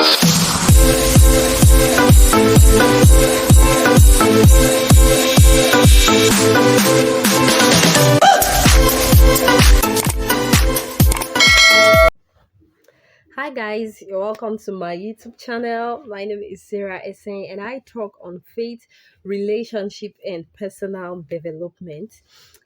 Hi guys, you're welcome to my YouTube channel. My name is Sarah Essen and I talk on faith, relationship and personal development.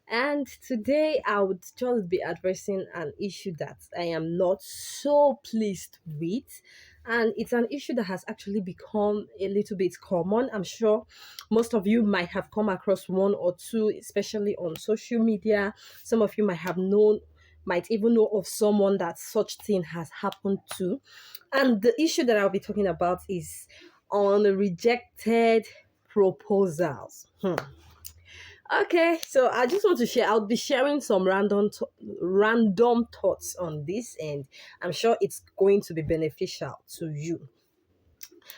And today I would just be addressing an issue that I am not so pleased with. And it's an issue that has actually become a little bit common. I'm sure most of you might have come across one or two, especially on social media. Some of you might even know of someone that such thing has happened to. And the issue that I'll be talking about is on rejected proposals. Okay, so I just want to share. I'll be sharing some random thoughts on this, and I'm sure it's going to be beneficial to you.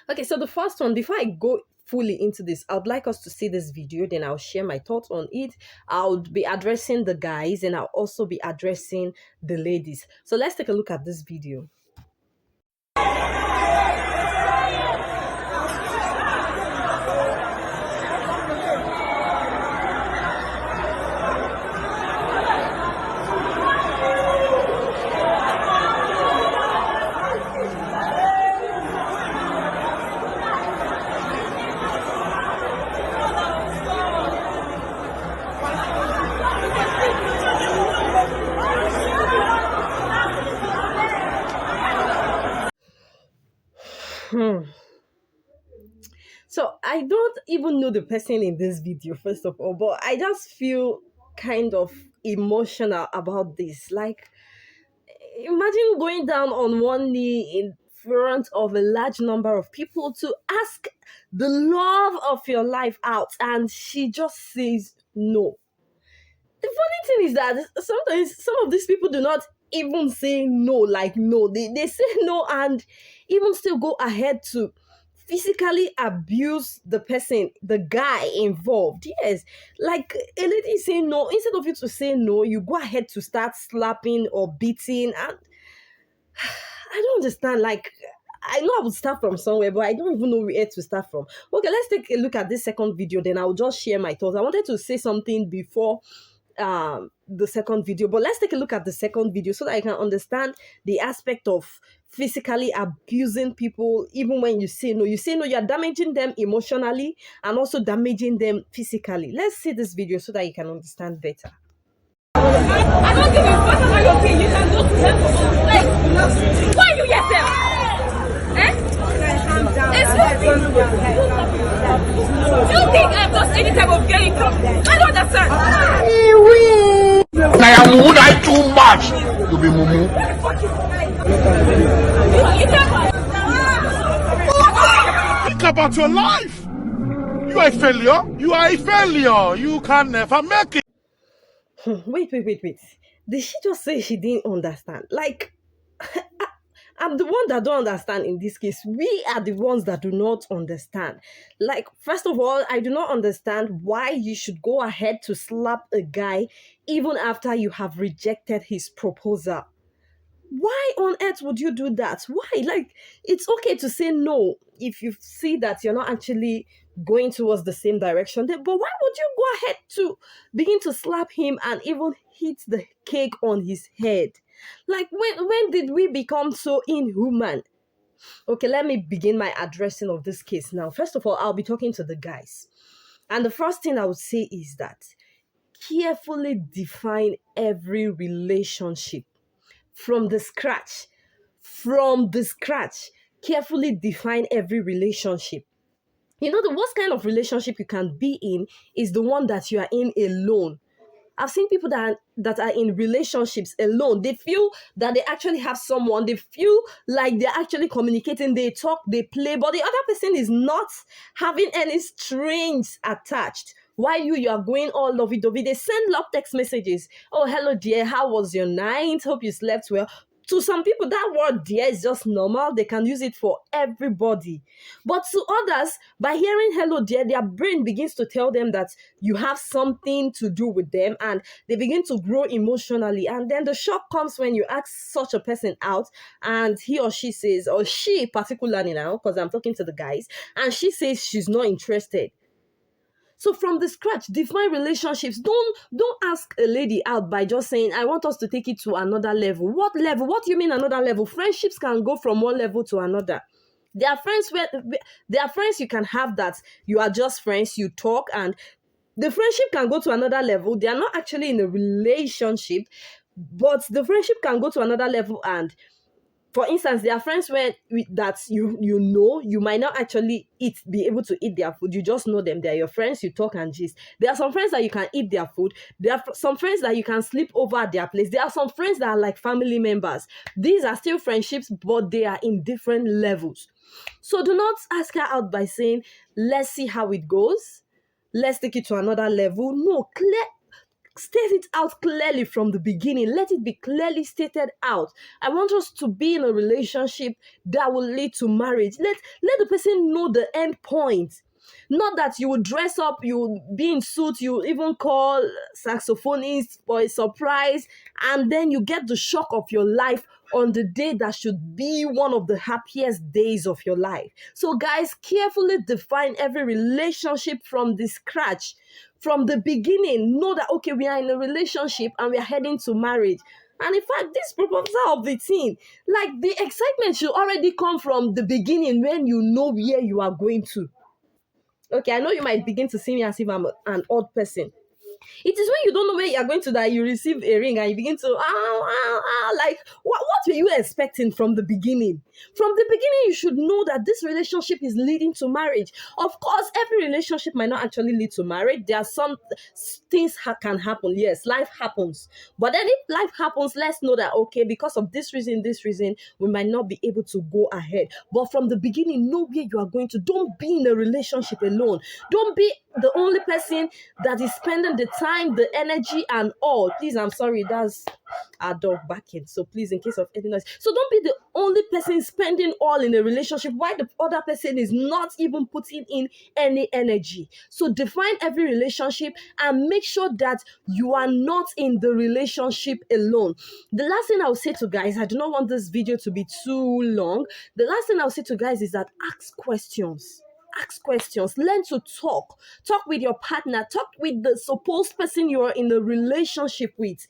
Okay, so the first one, before I go fully into this, I would like us to see this video, then I'll share my thoughts on it. I'll be addressing the guys and I'll also be addressing the ladies. So let's take a look at this video. So I don't even know the person in this video, first of all, but I just feel kind of emotional about this. Like, imagine going down on one knee in front of a large number of people to ask the love of your life out, and she just says no. The funny thing is that sometimes some of these people do not even say no, like no. They say no and even still go ahead to physically abuse the person, the guy involved. Yes, like a lady is saying no. Instead of you to say no, you go ahead to start slapping or beating. And I don't understand. Like, I know I would start from somewhere, but I don't even know where to start from. Okay, let's take a look at this second video, then I'll just share my thoughts. I wanted to say something before the second video, but let's take a look at the second video so that I can understand the aspect of physically abusing people. Even when you say no, you're damaging them emotionally and also damaging them physically. Let's see this video so that you can understand better. I don't give a fuck about your opinion. You can go to them. Like, why you yourself? You think I'm just any type of girl you come? I don't understand. I am would I too much to be mumu. Think about your life. You are a failure. You are a failure. You can never make it. Wait. Did she just say she didn't understand? Like, I'm the one that don't understand in this case. We are the ones that do not understand. Like, first of all, I do not understand why you should go ahead to slap a guy even after you have rejected his proposal. Why on earth would you do that? Why? Like, it's okay to say no if you see that you're not actually going towards the same direction. But why would you go ahead to begin to slap him and even hit the cake on his head? Like, when did we become so inhuman? Okay, let me begin my addressing of this case now. First of all, I'll be talking to the guys. And the first thing I would say is that carefully define every relationship from the scratch. Carefully define every relationship. You know, the worst kind of relationship you can be in is the one that you are in alone. I've seen people that are in relationships alone. They feel that they actually have someone. They feel like they're actually communicating. They talk, they play, but the other person is not having any strings attached. While you are going all lovey-dovey, they send love text messages. Oh, hello dear, how was your night? Hope you slept well. To some people, that word dear is just normal. They can use it for everybody. But to others, by hearing hello dear, their brain begins to tell them that you have something to do with them, and they begin to grow emotionally. And then the shock comes when you ask such a person out, and he or she says, or she particularly now, because I'm talking to the guys, and she says she's not interested. So from the scratch, define relationships. Don't ask a lady out by just saying, I want us to take it to another level. What level? What do you mean another level? Friendships can go from one level to another. There are friends where there are friends you can have that you are just friends, you talk, and the friendship can go to another level. They are not actually in a relationship, but the friendship can go to another level. And for instance, there are friends where that you might not actually be able to eat their food. You just know them. They're your friends. You talk and gist. There are some friends that you can eat their food. There are some friends that you can sleep over at their place. There are some friends that are like family members. These are still friendships, but they are in different levels. So do not ask her out by saying, let's see how it goes. Let's take it to another level. No, state it out clearly from the beginning. Let it be clearly stated out. I want us to be in a relationship that will lead to marriage. Let the person know the end point. Not that you will dress up, you will be in suit, you even call saxophonist for a surprise, and then you get the shock of your life on the day that should be one of the happiest days of your life. So guys, carefully define every relationship from the scratch. From the beginning, know that, okay, we are in a relationship and we are heading to marriage. And in fact, this proposal of the teen, like the excitement should already come from the beginning when you know where you are going to. Okay, I know you might begin to see me as if I'm an odd person. It is when you don't know where you're going to that you receive a ring and you begin to, like, what were you expecting from the beginning? From the beginning, you should know that this relationship is leading to marriage. Of course, every relationship might not actually lead to marriage. There are some things can happen. Yes, life happens. But then if life happens, let's know that, okay, because of this reason, we might not be able to go ahead. But from the beginning, know where you are going to. Don't be in a relationship alone. Don't be the only person that is spending the time, the energy, and all. Please, I'm sorry, that's our dog barking. So please, in case of any noise. So don't be the only person spending all in a relationship while the other person is not even putting in any energy. So define every relationship and make sure that you are not in the relationship alone. The last thing I'll say to guys, I do not want this video to be too long. The last thing I'll say to guys is that ask questions. Ask questions. Learn to talk. Talk with your partner. Talk with the supposed person you are in a relationship with.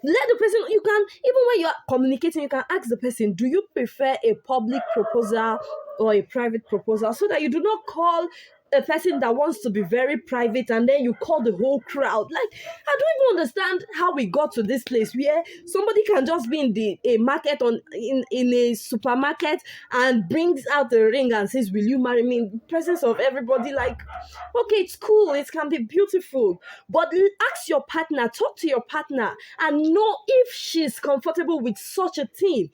Let the person, you can, even when you're communicating, you can ask the person, do you prefer a public proposal or a private proposal? So that you do not call a person that wants to be very private and then you call the whole crowd. Like, I don't even understand how we got to this place where somebody can just be in a market in a supermarket and brings out the ring and says, will you marry me, in the presence of everybody? Like, okay, it's cool, it can be beautiful, but ask your partner, talk to your partner, and know if she's comfortable with such a thing,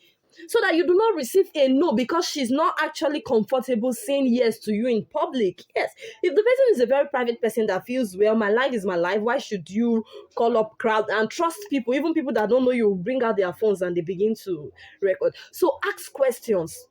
so that you do not receive a no because she's not actually comfortable saying yes to you in public. Yes, if the person is a very private person that feels, well, my life is my life, why should you call up crowd and trust people, even people that don't know you, bring out their phones and they begin to record. So ask questions.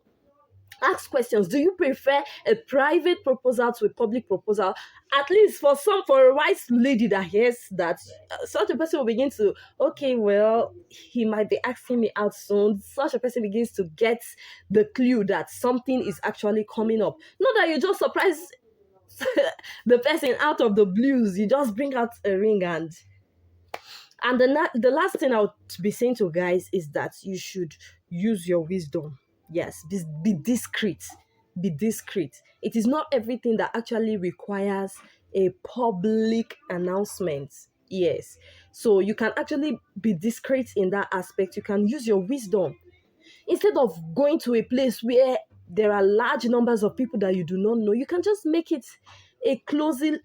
Ask questions. Do you prefer a private proposal to a public proposal? At least for a wise lady that hears that, such a person will begin to, okay, well, he might be asking me out soon. Such a person begins to get the clue that something is actually coming up. Not that you just surprise the person out of the blues. You just bring out a ring and the last thing I would be saying to guys is that you should use your wisdom. Yes, be discreet. Be discreet. It is not everything that actually requires a public announcement. Yes. So you can actually be discreet in that aspect. You can use your wisdom. Instead of going to a place where there are large numbers of people that you do not know, you can just make it a closely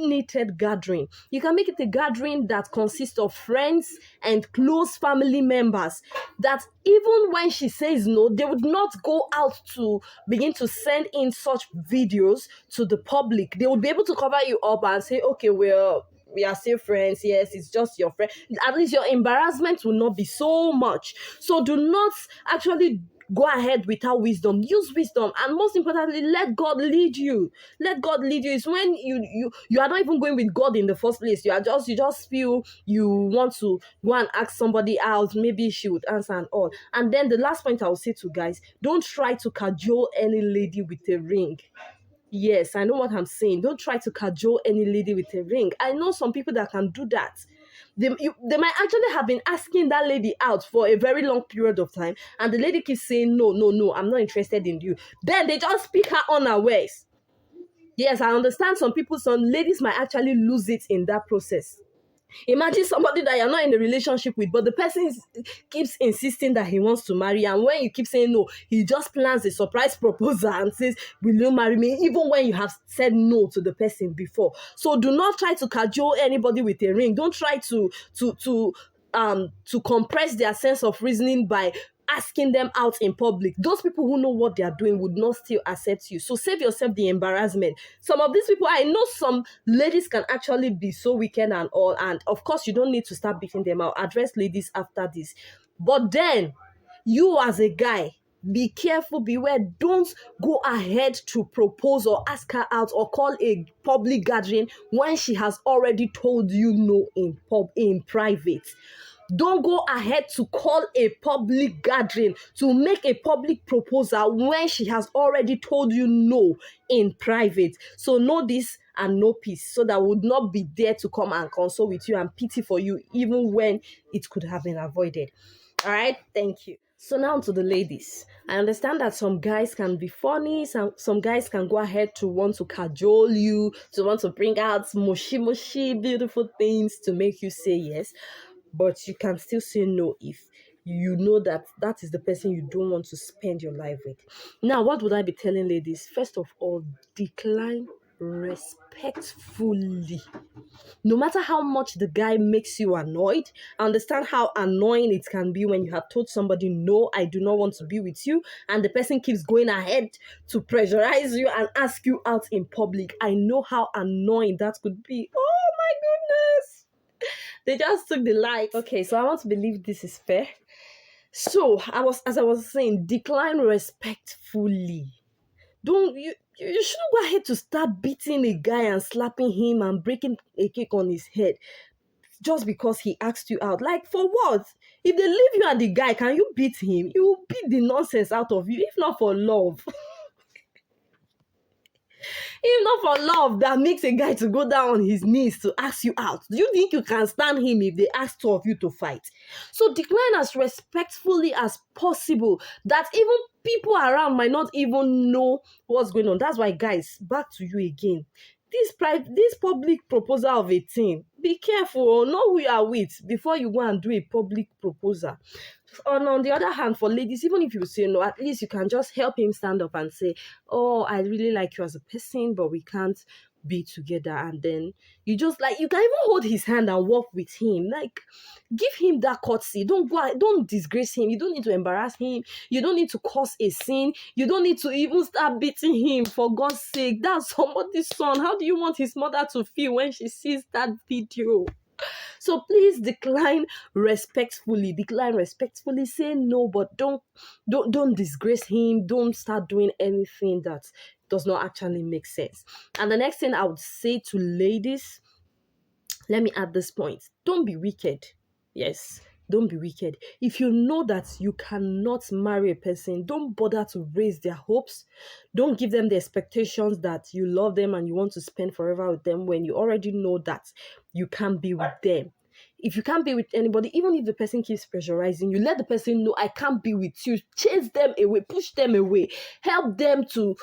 knitted gathering. You can make it a gathering that consists of friends and close family members, that even when she says no, they would not go out to begin to send in such videos to the public. They would be able to cover you up and say, okay, well, we are still friends. Yes, it's just your friend. At least your embarrassment will not be so much. So do not actually go ahead without wisdom. Use wisdom, and most importantly, let God lead you. Let God lead you. It's when you are not even going with God in the first place. You just feel you want to go and ask somebody else, maybe she would answer and all. And then the last point I will say to guys: don't try to cajole any lady with a ring. Yes, I know what I'm saying. Don't try to cajole any lady with a ring. I know some people that can do that. They might actually have been asking that lady out for a very long period of time, and the lady keeps saying, no, no, no, I'm not interested in you. Then they just pick her unawares. Yes, I understand some ladies might actually lose it in that process. Imagine somebody that you're not in a relationship with, but the person keeps insisting that he wants to marry, and when you keep saying no, he just plans a surprise proposal and says, will you marry me, even when you have said no to the person before. So do not try to cajole anybody with a ring. Don't try to compress their sense of reasoning by asking them out in public. Those people who know what they are doing would not still accept you. So save yourself the embarrassment. Some of these people, I know some ladies can actually be so wicked and all. And of course, you don't need to start beating them out. Address ladies after this. But then, you as a guy, be careful, beware. Don't go ahead to propose or ask her out or call a public gathering when she has already told you no in private. Don't go ahead to call a public gathering to make a public proposal when she has already told you no in private. So know this and know peace, so that would not be there to come and console with you and pity for you, even when it could have been avoided. All right, thank you. So now to the ladies. I understand that some guys can be funny, some guys can go ahead to want to cajole you, to want to bring out mushy, beautiful things to make you say yes. But you can still say no if you know that that is the person you don't want to spend your life with. Now, what would I be telling ladies? First of all, decline respectfully. No matter how much the guy makes you annoyed, I understand how annoying it can be when you have told somebody, no, I do not want to be with you, and the person keeps going ahead to pressurize you and ask you out in public. I know how annoying that could be. Oh my goodness. They just took the light. Okay, so I want to believe this is fair. So as I was saying, decline respectfully. Don't you shouldn't go ahead to start beating a guy and slapping him and breaking a cake on his head just because he asked you out. Like, for what? If they leave you and the guy, can you beat him? You will beat the nonsense out of you, if not for love. If not for love that makes a guy to go down on his knees to ask you out, do you think you can stand him if they ask two of you to fight? So decline as respectfully as possible, that even people around might not even know what's going on. That's why, guys, back to you again. This public proposal of a thing, be careful or know who you are with before you go and do a public proposal. And on the other hand, for ladies, even if you say no, at least you can just help him stand up and say, oh, I really like you as a person, but we can't be together. And then you just, like, you can even hold his hand and walk with him. Like, give him that courtesy. Don't disgrace him. You don't need to embarrass him. You don't need to cause a scene. You don't need to even start beating him, for God's sake. That's somebody's son. How do you want his mother to feel when she sees that video? So please decline respectfully. Decline respectfully. Say no, but don't disgrace him. Don't start doing anything that does not actually make sense. And the next thing I would say to ladies, let me add this point. Don't be wicked. Yes, don't be wicked. If you know that you cannot marry a person, don't bother to raise their hopes. Don't give them the expectations that you love them and you want to spend forever with them when you already know that you can't be with them. If you can't be with anybody, even if the person keeps pressurizing you, let the person know, I can't be with you. Chase them away, push them away, help them to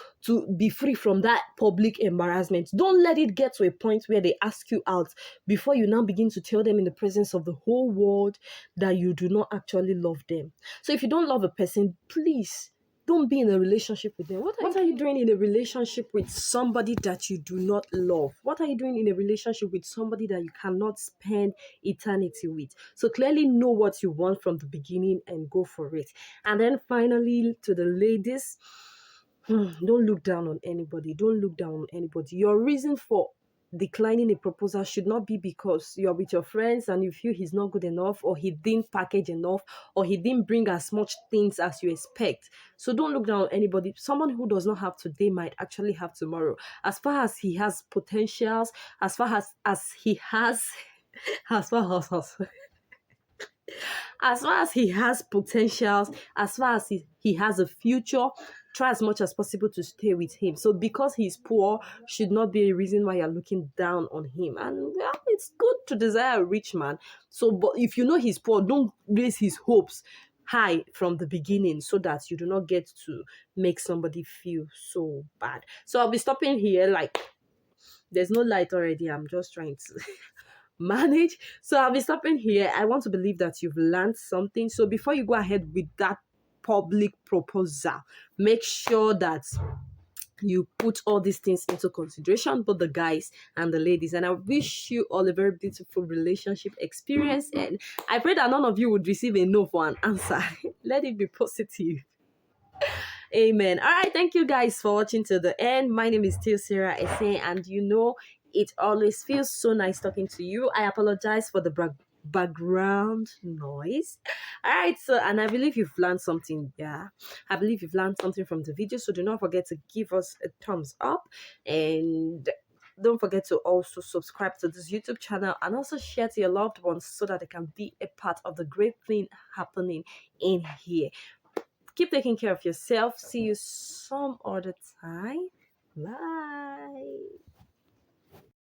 be free from that public embarrassment. Don't let it get to a point where they ask you out before you now begin to tell them in the presence of the whole world that you do not actually love them. So if you don't love a person, please don't be in a relationship with them. What are you doing in a relationship with somebody that you do not love? What are you doing in a relationship with somebody that you cannot spend eternity with? So clearly know what you want from the beginning and go for it. And then finally, to the ladies, don't look down on anybody. Don't look down on anybody. Your reason for declining a proposal should not be because you're with your friends and you feel he's not good enough, or he didn't package enough, or he didn't bring as much things as you expect. So don't look down on anybody. Someone who does not have today might actually have tomorrow. As far as he has potentials, as he has as far as far as he has potentials, as far as he has a future, try as much as possible to stay with him. So because he's poor should not be a reason why you're looking down on him. And well, it's good to desire a rich man. So, but if you know he's poor, don't raise his hopes high from the beginning so that you do not get to make somebody feel so bad. So I'll be stopping here. Like, there's no light already. I'm just trying to manage. So I'll be stopping here. I want to believe that you've learned something. So before you go ahead with that public proposal, make sure that you put all these things into consideration, both the guys and the ladies. And I wish you all a very beautiful relationship experience. And I pray that none of you would receive a no for an answer. Let it be positive. Amen. All right. Thank you guys for watching to the end. My name is still Sarah Essay, and it always feels so nice talking to you. I apologize for the background noise. All right. So, and I believe you've learned something. Yeah. I believe you've learned something from the video. So do not forget to give us a thumbs up, and don't forget to also subscribe to this YouTube channel and also share to your loved ones so that they can be a part of the great thing happening in here. Keep taking care of yourself. See you some other time. Bye.